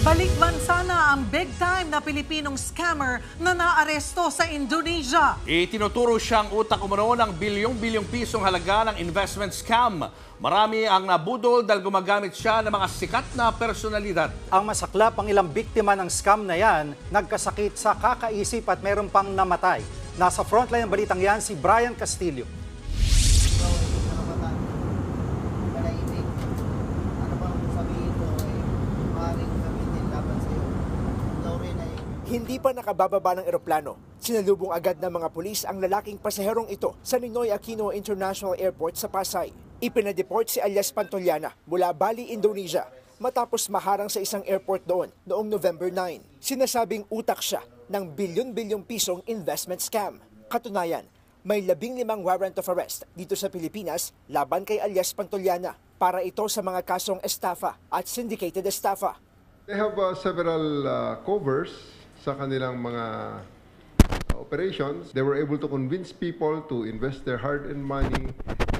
Balik bansa na ang big-time na Pilipinong scammer na naaresto sa Indonesia. Itinuturo siyang utak umano ng bilyong-bilyong pisong halaga ng investment scam. Marami ang nabudol dahil gumagamit siya ng mga sikat na personalidad. Ang masaklap, ang ilang biktima ng scam na yan, nagkasakit sa kakaisip at meron pang namatay. Nasa frontline ng balitang yan si Brian Castillo. Hindi pa nakabababa ng eroplano, sinalubong agad ng mga pulis ang lalaking pasaherong ito sa Ninoy Aquino International Airport sa Pasay. Ipinadeport si alias Pantollana mula Bali, Indonesia matapos maharang sa isang airport doon noong November 9. Sinasabing utak siya ng bilyon-bilyong pisong investment scam. Katunayan, may 15 warrant of arrest dito sa Pilipinas laban kay alias Pantollana para ito sa mga kasong estafa at syndicated estafa. They have several covers sa kanilang mga operations. They were able to convince people to invest their hard-earned money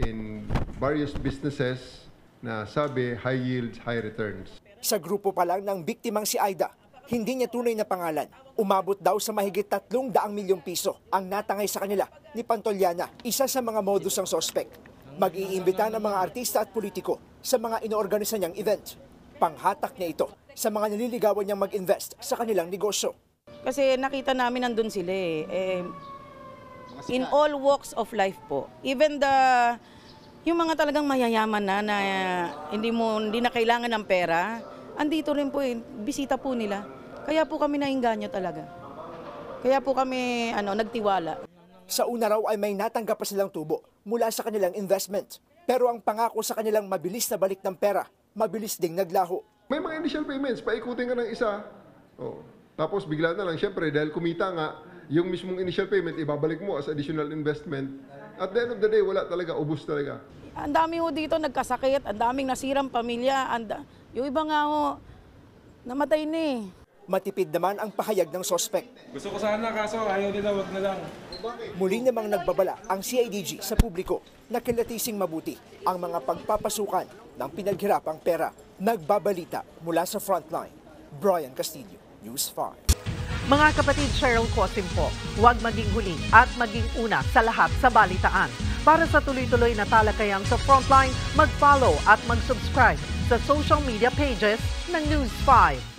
in various businesses na sabi high yields, high returns. Sa grupo pa lang ng biktimang si Aida, hindi niya tunay na pangalan. Umabot daw sa mahigit 300 milyong piso ang natangay sa kanila ni Pantollana, isa sa mga modus ng sospek. Mag-iimbita ng mga artista at politiko sa mga inoorganisa niyang event. Panghatak niya ito sa mga nililigawan niyang mag-invest sa kanilang negosyo. Kasi nakita namin nandun sila in all walks of life po. Even yung mga talagang mayayaman na hindi na kailangan ng pera, andito rin po bisita po nila. Kaya po kami nainganyo talaga. Kaya po kami nagtiwala. Sa una raw ay may natanggap pa silang tubo mula sa kanilang investment. Pero ang pangako sa kanilang mabilis na balik ng pera, mabilis ding naglaho. May mga initial payments, paikutin ka ng isa. Tapos bigla na lang, syempre, dahil kumita nga, yung mismong initial payment, ibabalik mo as additional investment. At the end of the day, wala talaga, ubus talaga. Ang dami ho dito nagkasakit, ang daming nasirang pamilya, yung iba nga ho, namatay na Matipid naman ang pahayag ng sospek. Gusto ko sana, kaso ayaw nila, wag na lang. Muli namang nagbabala ang CIDG sa publiko na kilatising mabuti ang mga pagpapasukan ng pinaghirapang pera. Nagbabalita mula sa frontline, Brian Castillo, News 5. Mga kapatid, Cheryl Cosim po, huwag maging huli at maging una sa lahat sa balitaan. Para sa tuloy-tuloy na talakayang sa Frontline, mag-follow at mag-subscribe sa social media pages ng News 5.